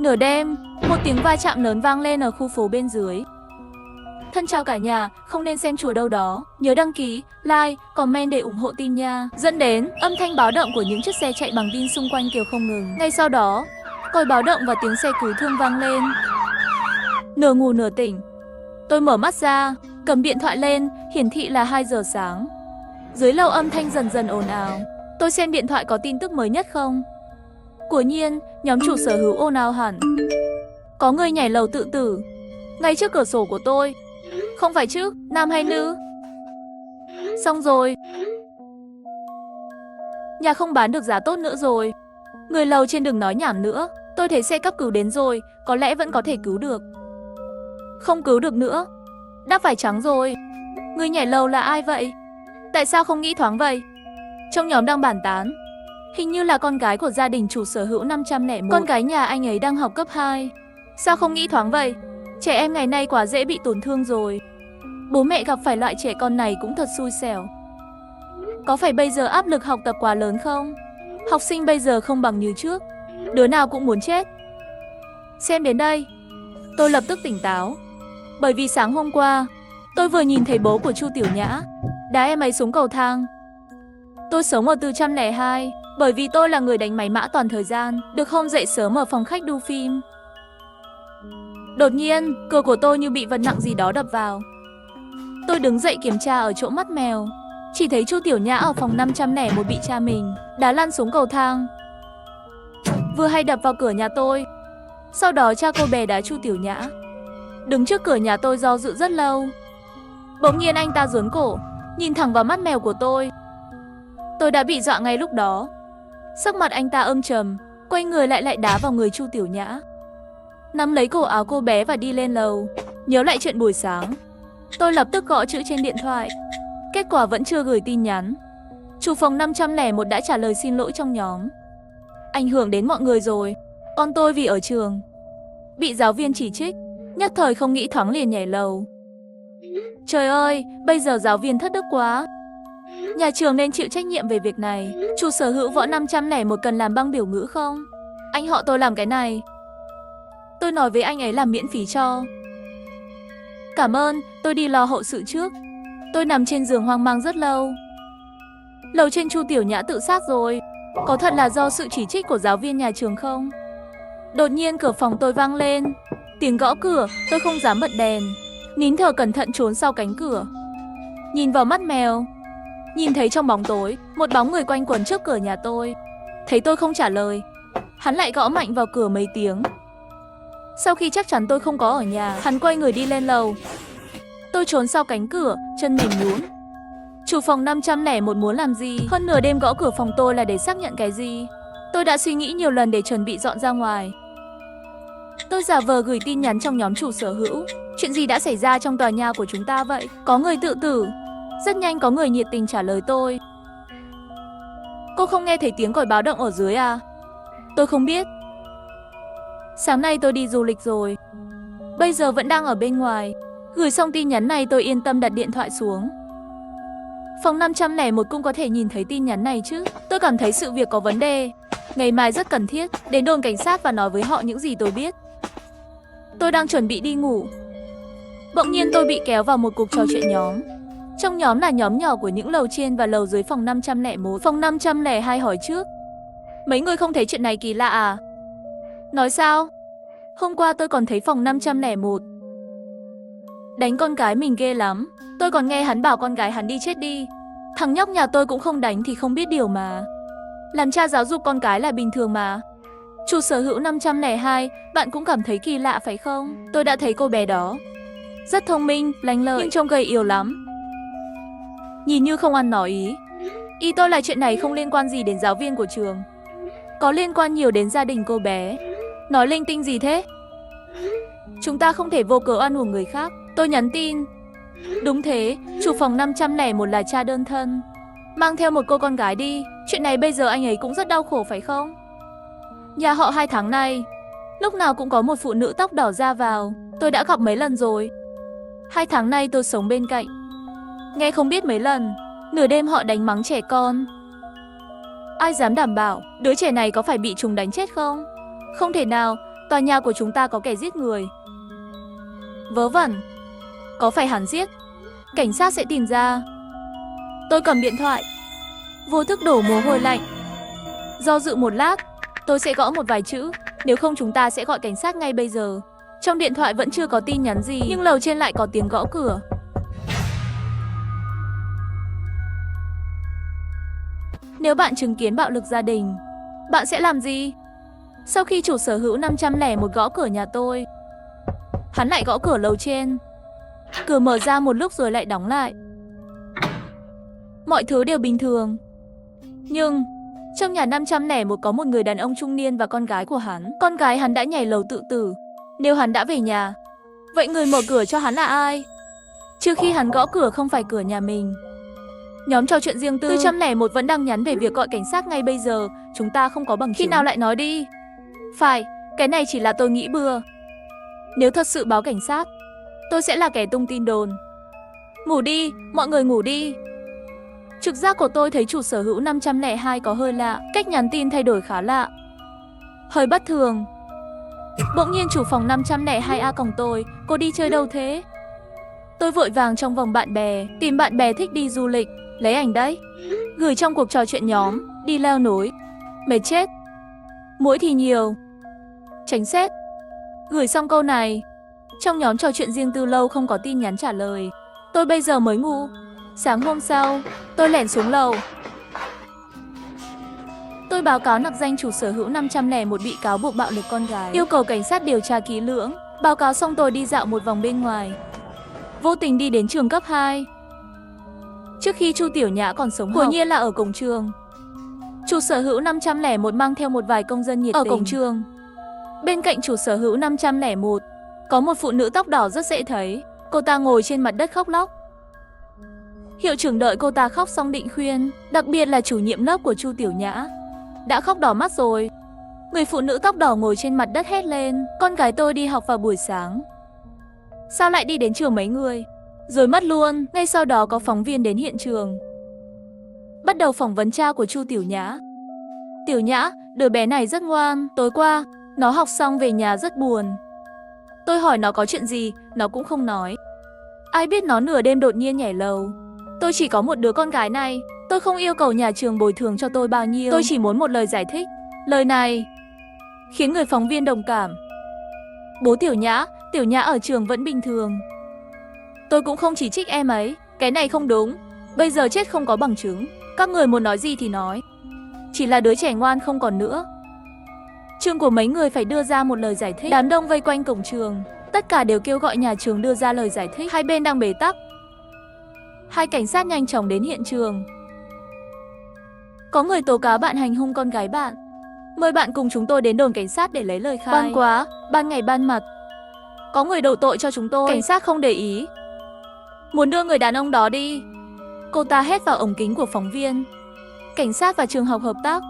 Nửa đêm, một tiếng va chạm lớn vang lên ở khu phố bên dưới. Thân chào cả nhà, không nên xem chùa đâu đó. Nhớ đăng ký, like, comment để ủng hộ team nha. Dẫn đến âm thanh báo động của những chiếc xe chạy bằng pin xung quanh kêu không ngừng. Ngay sau đó, còi báo động và tiếng xe cứu thương vang lên. Nửa ngủ nửa tỉnh, tôi mở mắt ra, cầm điện thoại lên, hiển thị là 2 giờ sáng. Dưới lầu âm thanh dần dần ồn ào. Tôi xem điện thoại có tin tức mới nhất không. Quả nhiên, nhóm chủ sở hữu ồn ào hẳn. Có người nhảy lầu tự tử ngay trước cửa sổ của tôi. Không phải chứ, nam hay nữ? Xong rồi. Nhà không bán được giá tốt nữa rồi. Người lầu trên đừng nói nhảm nữa. Tôi thấy xe cấp cứu đến rồi, có lẽ vẫn có thể cứu được. Không cứu được nữa. Đã phải trắng rồi. Người nhảy lầu là ai vậy? Tại sao không nghĩ thoáng vậy? Trong nhóm đang bàn tán, hình như là con gái của gia đình chủ sở hữu 501. Con gái nhà anh ấy đang học cấp 2. Sao không nghĩ thoáng vậy? Trẻ em ngày nay quá dễ bị tổn thương rồi. Bố mẹ gặp phải loại trẻ con này cũng thật xui xẻo. Có phải bây giờ áp lực học tập quá lớn không? Học sinh bây giờ không bằng như trước. Đứa nào cũng muốn chết. Xem đến đây, tôi lập tức tỉnh táo. Bởi vì sáng hôm qua, tôi vừa nhìn thấy bố của Chu Tiểu Nhã đá em ấy xuống cầu thang. Tôi sống ở 402, bởi vì tôi là người đánh máy mã toàn thời gian, được hôm dậy sớm ở phòng khách đu phim. Đột nhiên, cửa của tôi như bị vật nặng gì đó đập vào. Tôi đứng dậy kiểm tra ở chỗ mắt mèo, chỉ thấy Chu Tiểu Nhã ở phòng 501 bị cha mình đá lăn xuống cầu thang, vừa hay đập vào cửa nhà tôi. Sau đó cha cô bé đá Chu Tiểu Nhã. Đứng trước cửa nhà tôi do dự rất lâu. Bỗng nhiên anh ta giớn cổ, nhìn thẳng vào mắt mèo của tôi. Tôi đã bị dọa ngay lúc đó. Sắc mặt anh ta âm trầm, quay người lại đá vào người Chu Tiểu Nhã, nắm lấy cổ áo cô bé và đi lên lầu. Nhớ lại chuyện buổi sáng, tôi lập tức gõ chữ trên điện thoại. Kết quả vẫn chưa gửi tin nhắn. Chủ phòng 501 đã trả lời xin lỗi trong nhóm. Ảnh hưởng đến mọi người rồi. Con tôi vì ở trường bị giáo viên chỉ trích, nhất thời không nghĩ thoáng liền nhảy lầu. Trời ơi, bây giờ giáo viên thất đức quá. Nhà trường nên chịu trách nhiệm về việc này. Chủ sở hữu võ 501 cần làm băng biểu ngữ không? Anh họ tôi làm cái này. Tôi nói với anh ấy làm miễn phí cho. Cảm ơn, tôi đi lo hậu sự trước. Tôi nằm trên giường hoang mang rất lâu. Lầu trên Chu Tiểu Nhã tự sát rồi. Có thật là do sự chỉ trích của giáo viên nhà trường không? Đột nhiên cửa phòng tôi vang lên. Tiếng gõ cửa, tôi không dám bật đèn, nín thở cẩn thận trốn sau cánh cửa. Nhìn vào mắt mèo, nhìn thấy trong bóng tối, một bóng người quanh quẩn trước cửa nhà tôi. Thấy tôi không trả lời, hắn lại gõ mạnh vào cửa mấy tiếng. Sau khi chắc chắn tôi không có ở nhà, hắn quay người đi lên lầu. Tôi trốn sau cánh cửa, chân mềm nhũn. Chủ phòng 501 muốn làm gì? Hơn nửa đêm gõ cửa phòng tôi là để xác nhận cái gì? Tôi đã suy nghĩ nhiều lần để chuẩn bị dọn ra ngoài. Tôi giả vờ gửi tin nhắn trong nhóm chủ sở hữu. Chuyện gì đã xảy ra trong tòa nhà của chúng ta vậy? Có người tự tử. Rất nhanh có người nhiệt tình trả lời tôi. Cô không nghe thấy tiếng còi báo động ở dưới à? Tôi không biết. Sáng nay tôi đi du lịch rồi. Bây giờ vẫn đang ở bên ngoài. Gửi xong tin nhắn này tôi yên tâm đặt điện thoại xuống. Phòng 501 cũng có thể nhìn thấy tin nhắn này chứ. Tôi cảm thấy sự việc có vấn đề. Ngày mai rất cần thiết đến đồn cảnh sát và nói với họ những gì tôi biết. Tôi đang chuẩn bị đi ngủ. Bỗng nhiên tôi bị kéo vào một cuộc trò chuyện nhóm. Trong nhóm là nhóm nhỏ của những lầu trên và lầu dưới phòng 501. Phòng 502 hỏi trước. Mấy người không thấy chuyện này kỳ lạ à? Nói sao? Hôm qua tôi còn thấy phòng 501 đánh con gái mình ghê lắm. Tôi còn nghe hắn bảo con gái hắn đi chết đi. Thằng nhóc nhà tôi cũng không đánh thì không biết điều mà. Làm cha giáo dục con cái là bình thường mà. Chủ sở hữu 502, bạn cũng cảm thấy kỳ lạ phải không? Tôi đã thấy cô bé đó rất thông minh, lanh lợi, nhưng trông gầy yếu lắm. Nhìn như không ăn nói ý. Ý tôi là chuyện này không liên quan gì đến giáo viên của trường. Có liên quan nhiều đến gia đình cô bé. Nói linh tinh gì thế? Chúng ta không thể vô cớ oan uổng người khác. Tôi nhắn tin. Đúng thế, chủ phòng 501 là cha đơn thân. Mang theo một cô con gái đi. Chuyện này bây giờ anh ấy cũng rất đau khổ phải không? Nhà họ 2 tháng nay lúc nào cũng có một phụ nữ tóc đỏ ra vào. Tôi đã gặp mấy lần rồi. 2 tháng nay tôi sống bên cạnh, nghe không biết mấy lần. Nửa đêm họ đánh mắng trẻ con. Ai dám đảm bảo đứa trẻ này có phải bị chúng đánh chết không? Không thể nào, Tòa nhà của chúng ta có kẻ giết người. Vớ vẩn. Có phải hắn giết? Cảnh sát sẽ tìm ra. Tôi cầm điện thoại, vô thức đổ mồ hôi lạnh. Do dự một lát, tôi sẽ gõ một vài chữ, nếu không chúng ta sẽ gọi cảnh sát ngay bây giờ. Trong điện thoại vẫn chưa có tin nhắn gì, nhưng lầu trên lại có tiếng gõ cửa. Nếu bạn chứng kiến bạo lực gia đình, bạn sẽ làm gì? Sau khi chủ sở hữu 501 gõ cửa nhà tôi, hắn lại gõ cửa lầu trên. Cửa mở ra một lúc rồi lại đóng lại. Mọi thứ đều bình thường. Nhưng trong nhà 501 có một người đàn ông trung niên và con gái của hắn. Con gái hắn đã nhảy lầu tự tử. Nếu hắn đã về nhà, vậy người mở cửa cho hắn là ai? Trước khi hắn gõ cửa không phải cửa nhà mình. Nhóm trò chuyện riêng tư 401 vẫn đang nhắn về việc gọi cảnh sát ngay bây giờ. Chúng ta không có bằng chứng. Khi nào lại nói đi? Phải, cái này chỉ là tôi nghĩ bừa. Nếu thật sự báo cảnh sát, tôi sẽ là kẻ tung tin đồn. Ngủ đi, mọi người ngủ đi. Trực giác của tôi thấy chủ sở hữu 502 có hơi lạ. Cách nhắn tin thay đổi khá lạ, hơi bất thường. Bỗng nhiên chủ phòng 502A còng tôi. Cô đi chơi đâu thế? Tôi vội vàng trong vòng bạn bè, tìm bạn bè thích đi du lịch, lấy ảnh đấy. Gửi trong cuộc trò chuyện nhóm, đi leo núi. Mệt chết. Mũi thì nhiều. Tránh xét. Gửi xong câu này, trong nhóm trò chuyện riêng tư lâu không có tin nhắn trả lời. Tôi bây giờ mới ngủ. Sáng hôm sau, tôi lẻn xuống lầu. Tôi báo cáo nặc danh chủ sở hữu 501 bị cáo buộc bạo lực con gái, yêu cầu cảnh sát điều tra kỹ lưỡng. Báo cáo xong tôi đi dạo một vòng bên ngoài, vô tình đi đến trường cấp 2. Trước khi Chu Tiểu Nhã còn sống, quả nhiên là ở cổng trường. Chủ sở hữu 501 mang theo một vài công dân nhiệt tình. Ở cổng trường, bên cạnh chủ sở hữu 501, có một phụ nữ tóc đỏ rất dễ thấy. Cô ta ngồi trên mặt đất khóc lóc. Hiệu trưởng đợi cô ta khóc xong định khuyên, đặc biệt là chủ nhiệm lớp của Chu Tiểu Nhã. Đã khóc đỏ mắt rồi. Người phụ nữ tóc đỏ ngồi trên mặt đất hét lên, con gái tôi đi học vào buổi sáng. Sao lại đi đến trường mấy người? Rồi mất luôn. Ngay sau đó có phóng viên đến hiện trường, bắt đầu phỏng vấn cha của Chu Tiểu Nhã. Tiểu Nhã, đứa bé này rất ngoan. Tối qua, nó học xong về nhà rất buồn. Tôi hỏi nó có chuyện gì, nó cũng không nói. Ai biết nó nửa đêm đột nhiên nhảy lầu. Tôi chỉ có một đứa con gái này. Tôi không yêu cầu nhà trường bồi thường cho tôi bao nhiêu. Tôi chỉ muốn một lời giải thích. Lời này khiến người phóng viên đồng cảm. Bố Tiểu Nhã ở trường vẫn bình thường. Tôi cũng không chỉ trích em ấy. Cái này không đúng. Bây giờ chết không có bằng chứng. Các người muốn nói gì thì nói. Chỉ là đứa trẻ ngoan không còn nữa. Trường của mấy người phải đưa ra một lời giải thích. Đám đông vây quanh cổng trường, tất cả đều kêu gọi nhà trường đưa ra lời giải thích. Hai bên đang bế tắc. Hai cảnh sát nhanh chóng đến hiện trường. Có người tố cáo bạn hành hung con gái bạn. Mời bạn cùng chúng tôi đến đồn cảnh sát để lấy lời khai. Ban quá, ban ngày ban mặt. Có người đổ tội cho chúng tôi. Cảnh sát không để ý, muốn đưa người đàn ông đó đi. Cô ta hét vào ống kính của phóng viên. Cảnh sát và trường học hợp tác.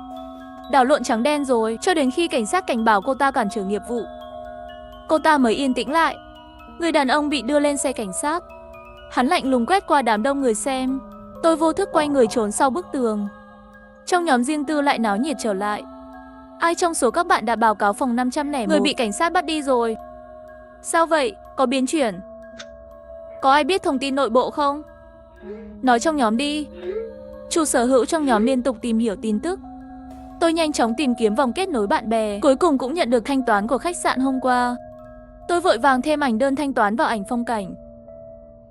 Đảo lộn trắng đen rồi. Cho đến khi cảnh sát cảnh bảo cô ta cản trở nghiệp vụ, cô ta mới yên tĩnh lại. Người đàn ông bị đưa lên xe cảnh sát. Hắn lạnh lùng quét qua đám đông người xem. Tôi vô thức quay người trốn sau bức tường. Trong nhóm riêng tư lại náo nhiệt trở lại. Ai trong số các bạn đã báo cáo phòng 501? Người bị cảnh sát bắt đi rồi. Sao vậy? Có biến chuyển? Có ai biết thông tin nội bộ không? Nói trong nhóm đi. Chủ sở hữu trong nhóm liên tục tìm hiểu tin tức. Tôi nhanh chóng tìm kiếm vòng kết nối bạn bè. Cuối cùng cũng nhận được thanh toán của khách sạn hôm qua. Tôi vội vàng thêm ảnh đơn thanh toán vào ảnh phong cảnh,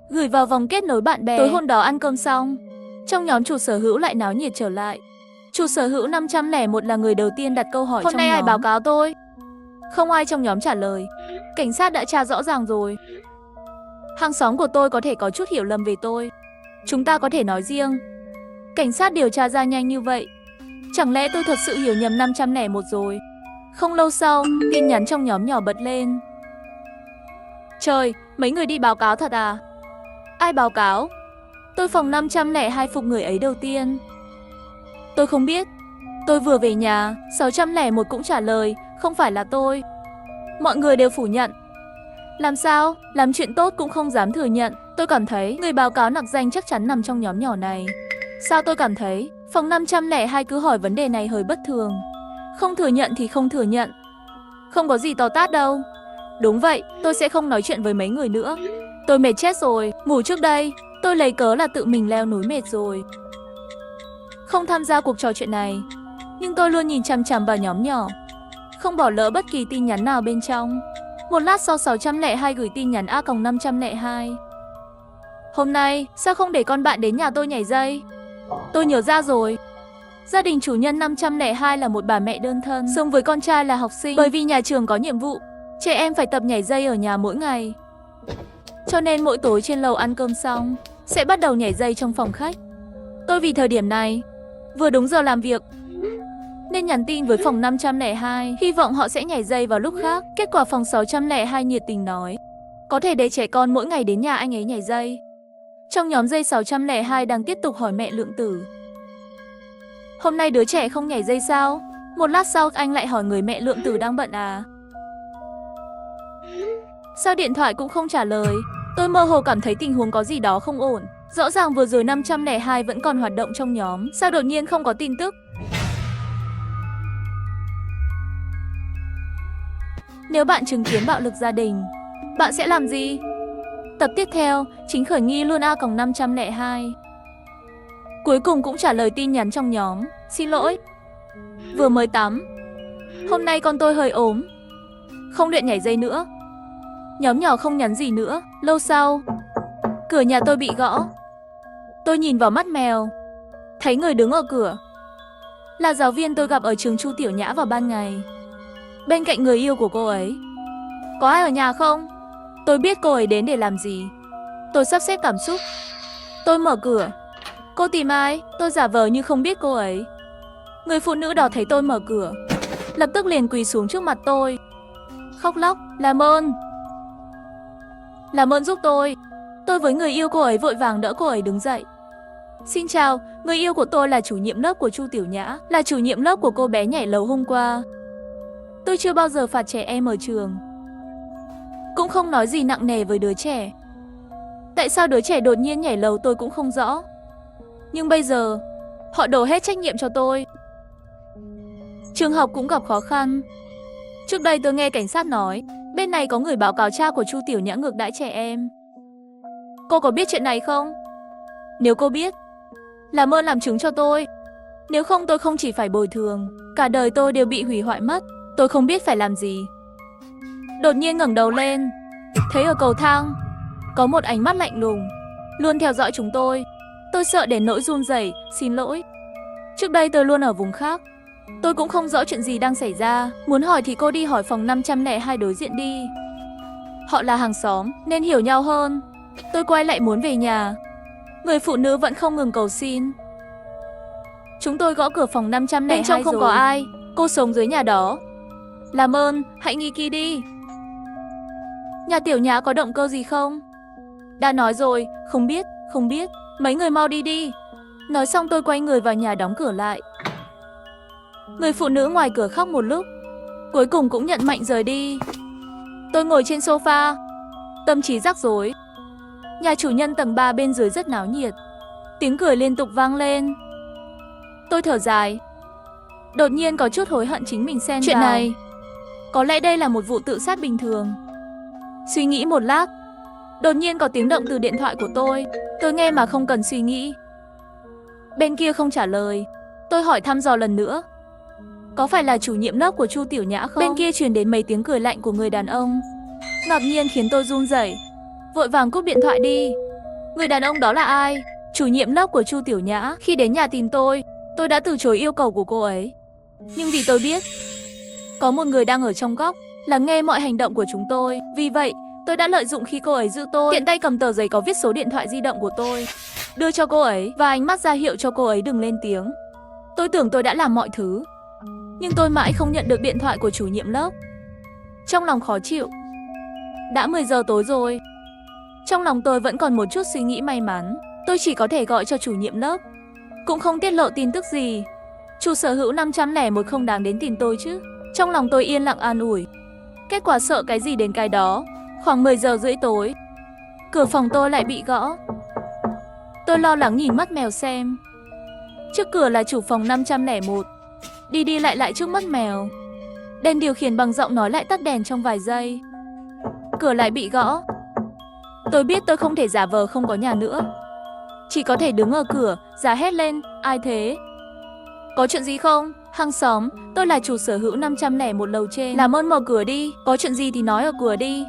gửi vào vòng kết nối bạn bè. Tối hôm đó ăn cơm xong, trong nhóm chủ sở hữu lại náo nhiệt trở lại. Chủ sở hữu 501 là người đầu tiên đặt câu hỏi trong nhóm. Hôm nay ai báo cáo tôi? Không ai trong nhóm trả lời. Cảnh sát đã tra rõ ràng rồi. Hàng xóm của tôi có thể có chút hiểu lầm về tôi. Chúng ta có thể nói riêng. Cảnh sát điều tra ra nhanh như vậy. Chẳng lẽ tôi thật sự hiểu nhầm 501 rồi? Không lâu sau, tin nhắn trong nhóm nhỏ bật lên. Trời, mấy người đi báo cáo thật à? Ai báo cáo? Tôi phòng 502 phục người ấy đầu tiên. Tôi không biết. Tôi vừa về nhà, 601 cũng trả lời, không phải là tôi. Mọi người đều phủ nhận. Làm sao? Làm chuyện tốt cũng không dám thừa nhận. Tôi cảm thấy người báo cáo nặc danh chắc chắn nằm trong nhóm nhỏ này. Sao tôi cảm thấy phòng 502 cứ hỏi vấn đề này hơi bất thường. Không thừa nhận thì không thừa nhận. Không có gì to tát đâu. Đúng vậy, tôi sẽ không nói chuyện với mấy người nữa. Tôi mệt chết rồi, ngủ trước đây. Tôi lấy cớ là tự mình leo núi mệt rồi, không tham gia cuộc trò chuyện này. Nhưng tôi luôn nhìn chằm chằm vào nhóm nhỏ, không bỏ lỡ bất kỳ tin nhắn nào bên trong. Một lát sau 602 gửi tin nhắn A-502. Hôm nay, sao không để con bạn đến nhà tôi nhảy dây? Tôi nhớ ra rồi. Gia đình chủ nhân 502 là một bà mẹ đơn thân, sống với con trai là học sinh. Bởi vì nhà trường có nhiệm vụ, trẻ em phải tập nhảy dây ở nhà mỗi ngày. Cho nên mỗi tối trên lầu ăn cơm xong, sẽ bắt đầu nhảy dây trong phòng khách. Tôi vì thời điểm này, vừa đúng giờ làm việc, nên nhắn tin với phòng 502, hy vọng họ sẽ nhảy dây vào lúc khác. Kết quả phòng 602 nhiệt tình nói, có thể để trẻ con mỗi ngày đến nhà anh ấy nhảy dây. Trong nhóm dây 602 đang tiếp tục hỏi mẹ Lượng Tử, hôm nay đứa trẻ không nhảy dây sao? Một lát sau anh lại hỏi người mẹ Lượng Tử đang bận à? Sao điện thoại cũng không trả lời? Tôi mơ hồ cảm thấy tình huống có gì đó không ổn. Rõ ràng vừa rồi 502 vẫn còn hoạt động trong nhóm, sao đột nhiên không có tin tức? Nếu bạn chứng kiến bạo lực gia đình, bạn sẽ làm gì? Tập tiếp theo, chính khởi nghi luôn A-502. Cuối cùng cũng trả lời tin nhắn trong nhóm, xin lỗi, vừa mới tắm. Hôm nay con tôi hơi ốm, không luyện nhảy dây nữa. Nhóm nhỏ không nhắn gì nữa. Lâu sau, cửa nhà tôi bị gõ. Tôi nhìn vào mắt mèo, thấy người đứng ở cửa là giáo viên tôi gặp ở trường Chu Tiểu Nhã vào ban ngày, bên cạnh người yêu của cô ấy. Có ai ở nhà không? Tôi biết cô ấy đến để làm gì. Tôi sắp xếp cảm xúc. Tôi mở cửa. Cô tìm ai? Tôi giả vờ như không biết cô ấy. Người phụ nữ đó thấy tôi mở cửa, lập tức liền quỳ xuống trước mặt tôi, khóc lóc, làm ơn giúp tôi. Tôi với người yêu cô ấy vội vàng đỡ cô ấy đứng dậy. Xin chào, người yêu của tôi là chủ nhiệm lớp của Chu Tiểu Nhã, là chủ nhiệm lớp của cô bé nhảy lầu hôm qua. Tôi chưa bao giờ phạt trẻ em ở trường, cũng không nói gì nặng nề với đứa trẻ. Tại sao đứa trẻ đột nhiên nhảy lầu tôi cũng không rõ. Nhưng bây giờ, họ đổ hết trách nhiệm cho tôi. Trường học cũng gặp khó khăn. Trước đây tôi nghe cảnh sát nói, bên này có người báo cáo cha của Chu Tiểu Nhã ngược đãi trẻ em. Cô có biết chuyện này không? Nếu cô biết, làm ơn làm chứng cho tôi. Nếu không tôi không chỉ phải bồi thường, cả đời tôi đều bị hủy hoại mất. Tôi không biết phải làm gì. Đột nhiên ngẩng đầu lên, thấy ở cầu thang có một ánh mắt lạnh lùng, luôn theo dõi chúng tôi. Tôi sợ đến nỗi run rẩy, xin lỗi. Trước đây tôi luôn ở vùng khác, tôi cũng không rõ chuyện gì đang xảy ra. Muốn hỏi thì cô đi hỏi phòng 502 đối diện đi. Họ là hàng xóm nên hiểu nhau hơn. Tôi quay lại muốn về nhà. Người phụ nữ vẫn không ngừng cầu xin. Chúng tôi gõ cửa phòng 502 bên trong không rồi. Có ai. Cô sống dưới nhà đó. Làm ơn, hãy nghi kỹ đi. Nhà Tiểu Nhã có động cơ gì không? Đã nói rồi, không biết. Mấy người mau đi đi. Nói xong tôi quay người vào nhà đóng cửa lại. Người phụ nữ ngoài cửa khóc một lúc, cuối cùng cũng nhận mệnh rời đi. Tôi ngồi trên sofa, tâm trí rắc rối. Nhà chủ nhân tầng 3 bên dưới rất náo nhiệt, tiếng cười liên tục vang lên. Tôi thở dài, đột nhiên có chút hối hận chính mình xen chuyện vào. Này, có lẽ đây là một vụ tự sát bình thường. Suy nghĩ một lát, đột nhiên có tiếng động từ điện thoại của tôi. Tôi nghe mà không cần suy nghĩ. Bên kia không trả lời. Tôi hỏi thăm dò lần nữa, có phải là chủ nhiệm lớp của Chu Tiểu Nhã không? Bên kia truyền đến mấy tiếng cười lạnh của người đàn ông, ngạc nhiên khiến tôi run rẩy, vội vàng cúp điện thoại đi. Người đàn ông đó là ai? Chủ nhiệm lớp của Chu Tiểu Nhã. Khi đến nhà tìm tôi đã từ chối yêu cầu của cô ấy. Nhưng vì tôi biết có một người đang ở trong góc, lắng nghe mọi hành động của chúng tôi. Vì vậy, tôi đã lợi dụng khi cô ấy giữ tôi, tiện tay cầm tờ giấy có viết số điện thoại di động của tôi, đưa cho cô ấy và ánh mắt ra hiệu cho cô ấy đừng lên tiếng. Tôi tưởng tôi đã làm mọi thứ, nhưng tôi mãi không nhận được điện thoại của chủ nhiệm lớp. Trong lòng khó chịu. Đã 10 giờ tối rồi. Trong lòng tôi vẫn còn một chút suy nghĩ may mắn. Tôi chỉ có thể gọi cho chủ nhiệm lớp, cũng không tiết lộ tin tức gì. Chủ sở hữu 501 không đáng đến tìm tôi chứ. Trong lòng tôi yên lặng an ủi. Kết quả sợ cái gì đến cái đó. Khoảng 10 giờ rưỡi tối, cửa phòng tôi lại bị gõ. Tôi lo lắng nhìn mắt mèo xem. Trước cửa là chủ phòng 501. Đi đi lại lại trước mắt mèo. Đèn điều khiển bằng giọng nói lại tắt đèn trong vài giây. Cửa lại bị gõ. Tôi biết tôi không thể giả vờ không có nhà nữa. Chỉ có thể đứng ở cửa, giả hét lên, ai thế? Có chuyện gì không? Hàng xóm, tôi là chủ sở hữu 501 lầu trên. Làm ơn mở cửa đi, có chuyện gì thì nói ở cửa đi.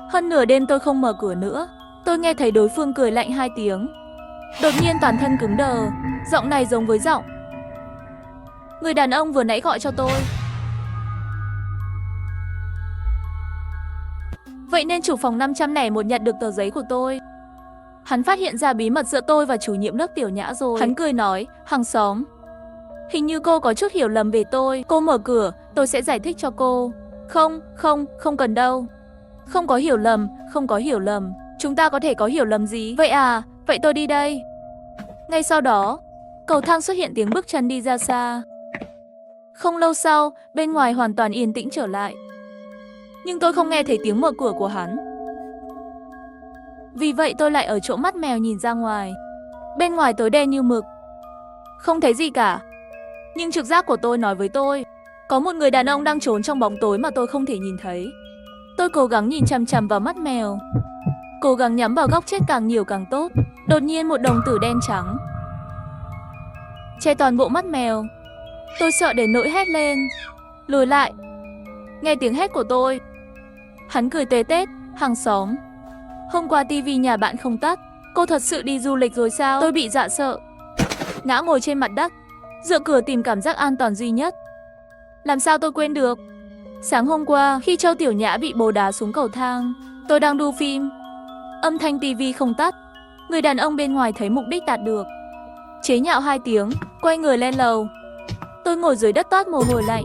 Hơn nửa đêm tôi không mở cửa nữa. Tôi nghe thấy đối phương cười lạnh 2 tiếng. Đột nhiên toàn thân cứng đờ, giọng này giống với giọng người đàn ông vừa nãy gọi cho tôi. Vậy nên chủ phòng 501 nhận được tờ giấy của tôi. Hắn phát hiện ra bí mật giữa tôi và chủ nhiệm lớp Tiểu Nhã rồi. Hắn cười nói, hàng xóm, hình như cô có chút hiểu lầm về tôi. Cô mở cửa, tôi sẽ giải thích cho cô. Không cần đâu. Không có hiểu lầm, không có hiểu lầm. Chúng ta có thể có hiểu lầm gì? Vậy à, vậy tôi đi đây. Ngay sau đó, cầu thang xuất hiện tiếng bước chân đi ra xa. Không lâu sau, bên ngoài hoàn toàn yên tĩnh trở lại. Nhưng tôi không nghe thấy tiếng mở cửa của hắn. Vì vậy tôi lại ở chỗ mắt mèo nhìn ra ngoài. Bên ngoài tối đen như mực. Không thấy gì cả. Nhưng trực giác của tôi nói với tôi, có một người đàn ông đang trốn trong bóng tối mà tôi không thể nhìn thấy. Tôi cố gắng nhìn chằm chằm vào mắt mèo. Cố gắng nhắm vào góc chết càng nhiều càng tốt. Đột nhiên một đồng tử đen trắng che toàn bộ mắt mèo. Tôi sợ đến nỗi hét lên, lùi lại. Nghe tiếng hét của tôi, hắn cười tê tét, hàng xóm, hôm qua tivi nhà bạn không tắt, cô thật sự đi du lịch rồi sao? Tôi bị dọa sợ, ngã ngồi trên mặt đất, dựa cửa tìm cảm giác an toàn duy nhất. Làm sao tôi quên được? Sáng hôm qua, khi Châu Tiểu Nhã bị bố đá xuống cầu thang, tôi đang đu phim, âm thanh tivi không tắt. Người đàn ông bên ngoài thấy mục đích đạt được, chế nhạo 2 tiếng, quay người lên lầu. Tôi ngồi dưới đất toát mồ hôi lạnh.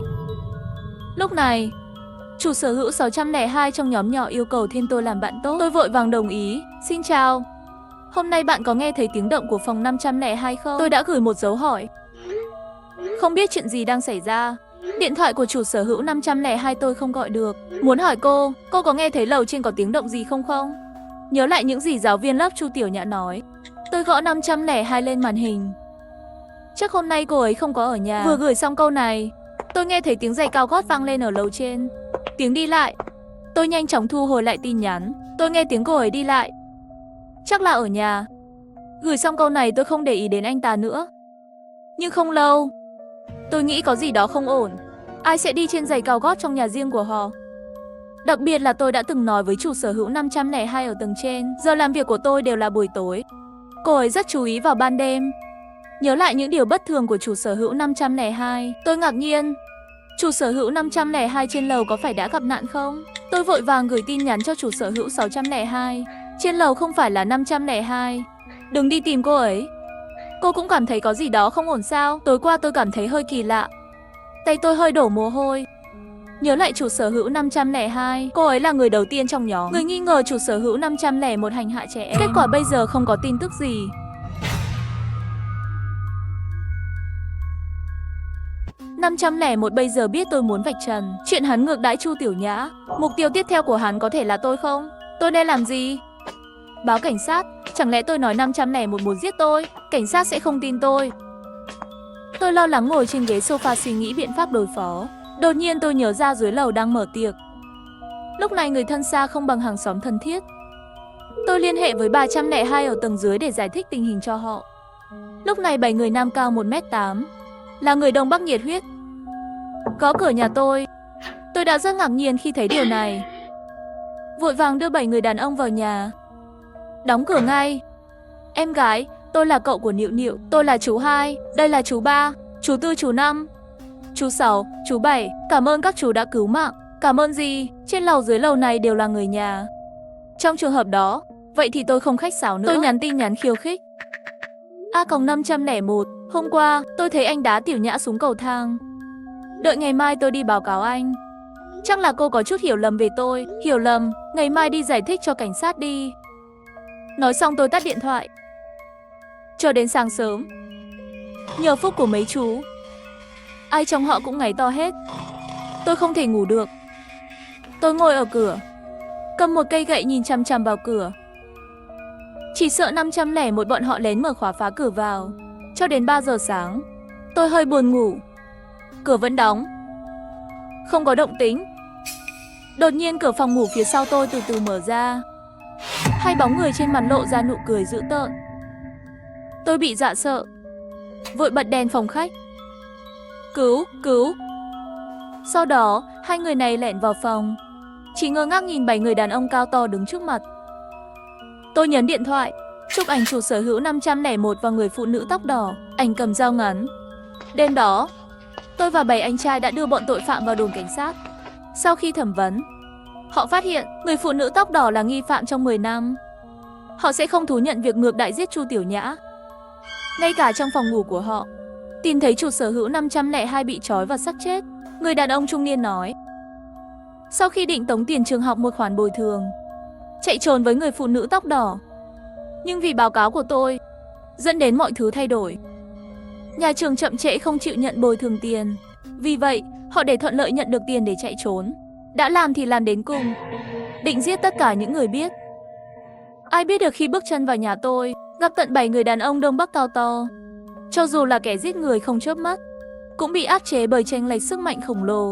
Lúc này, chủ sở hữu 602 trong nhóm nhỏ yêu cầu thêm tôi làm bạn tốt. Tôi vội vàng đồng ý. Xin chào, hôm nay bạn có nghe thấy tiếng động của phòng 502 không? Tôi đã gửi một dấu hỏi. Không biết chuyện gì đang xảy ra. Điện thoại của chủ sở hữu 502 tôi không gọi được. Muốn hỏi cô có nghe thấy lầu trên có tiếng động gì không? Nhớ lại những gì giáo viên lớp Chu Tiểu Nhã nói. Tôi gõ 502 lên màn hình. Chắc hôm nay cô ấy không có ở nhà. Vừa gửi xong câu này, tôi nghe thấy tiếng giày cao gót vang lên ở lầu trên. Tiếng đi lại. Tôi nhanh chóng thu hồi lại tin nhắn. Tôi nghe tiếng cô ấy đi lại. Chắc là ở nhà. Gửi xong câu này tôi không để ý đến anh ta nữa. Nhưng không lâu, tôi nghĩ có gì đó không ổn. Ai sẽ đi trên giày cao gót trong nhà riêng của họ? Đặc biệt là tôi đã từng nói với chủ sở hữu 502 ở tầng trên, giờ làm việc của tôi đều là buổi tối. Cô ấy rất chú ý vào ban đêm. Nhớ lại những điều bất thường của chủ sở hữu 502, tôi ngạc nhiên. Chủ sở hữu 502 trên lầu có phải đã gặp nạn không? Tôi vội vàng gửi tin nhắn cho chủ sở hữu 602. Trên lầu không phải là 502. Đừng đi tìm cô ấy. Cô cũng cảm thấy có gì đó không ổn sao? Tối qua tôi cảm thấy hơi kỳ lạ. Tay tôi hơi đổ mồ hôi. Nhớ lại chủ sở hữu 502, cô ấy là người đầu tiên trong nhóm người nghi ngờ chủ sở hữu 501 hành hạ trẻ em. Kết quả bây giờ không có tin tức gì. 501 bây giờ biết tôi muốn vạch trần chuyện hắn ngược đãi Chu Tiểu Nhã. Mục tiêu tiếp theo của hắn có thể là tôi không? Tôi nên làm gì? Báo cảnh sát? Chẳng lẽ tôi nói 501 muốn giết tôi? Cảnh sát sẽ không tin tôi. Tôi lo lắng ngồi trên ghế sofa suy nghĩ biện pháp đối phó. Đột nhiên tôi nhớ ra dưới lầu đang mở tiệc. Lúc này người thân xa không bằng hàng xóm thân thiết. Tôi liên hệ với 302 ở tầng dưới để giải thích tình hình cho họ. Lúc này 7 người nam cao 1m8, là người Đông Bắc nhiệt huyết, gõ cửa nhà tôi. Tôi đã rất ngạc nhiên khi thấy điều này. Vội vàng đưa 7 người đàn ông vào nhà, đóng cửa ngay. Em gái, tôi là cậu của Nịu Nịu. Tôi là chú 2, đây là chú 3, chú 4, chú 5, chú 6, chú 7. Cảm ơn các chú đã cứu mạng. Cảm ơn gì? Trên lầu dưới lầu này đều là người nhà. Trong trường hợp đó, vậy thì tôi không khách sáo nữa. Tôi nhắn tin nhắn khiêu khích. A-501, hôm qua tôi thấy anh đá Tiểu Nhã xuống cầu thang. Đợi ngày mai tôi đi báo cáo anh. Chắc là cô có chút hiểu lầm về tôi. Hiểu lầm, ngày mai đi giải thích cho cảnh sát đi. Nói xong tôi tắt điện thoại. Chờ đến sáng sớm, nhờ phúc của mấy chú, ai trong họ cũng ngáy to hết. Tôi không thể ngủ được. Tôi ngồi ở cửa, cầm một cây gậy nhìn chằm chằm vào cửa. Chỉ sợ 501 bọn họ lén mở khóa phá cửa vào. Cho đến 3 giờ sáng, tôi hơi buồn ngủ. Cửa vẫn đóng. Không có động tĩnh. Đột nhiên cửa phòng ngủ phía sau tôi từ từ mở ra. Hai bóng người trên mặt lộ ra nụ cười dữ tợn. Tôi bị dọa sợ, vội bật đèn phòng khách. Cứu, cứu. Sau đó, hai người này lẻn vào phòng, chỉ ngơ ngác nhìn 7 người đàn ông cao to đứng trước mặt. Tôi nhấn điện thoại, chụp ảnh chủ sở hữu 501 và người phụ nữ tóc đỏ, ảnh cầm dao ngắn. Đêm đó, tôi và 7 anh trai đã đưa bọn tội phạm vào đồn cảnh sát. Sau khi thẩm vấn, họ phát hiện người phụ nữ tóc đỏ là nghi phạm trong 10 năm. Họ sẽ không thú nhận việc ngược đại giết Chu Tiểu Nhã. Ngay cả trong phòng ngủ của họ, tìm thấy chủ sở hữu 502 bị trói và xác chết. Người đàn ông trung niên nói. Sau khi định tống tiền trường học một khoản bồi thường, chạy trốn với người phụ nữ tóc đỏ. Nhưng vì báo cáo của tôi, dẫn đến mọi thứ thay đổi. Nhà trường chậm trễ không chịu nhận bồi thường tiền. Vì vậy, họ để thuận lợi nhận được tiền để chạy trốn. Đã làm thì làm đến cùng, định giết tất cả những người biết. Ai biết được khi bước chân vào nhà tôi, gặp tận 7 người đàn ông Đông Bắc cao to. Cho dù là kẻ giết người không chớp mắt, cũng bị áp chế bởi chênh lệch sức mạnh khổng lồ.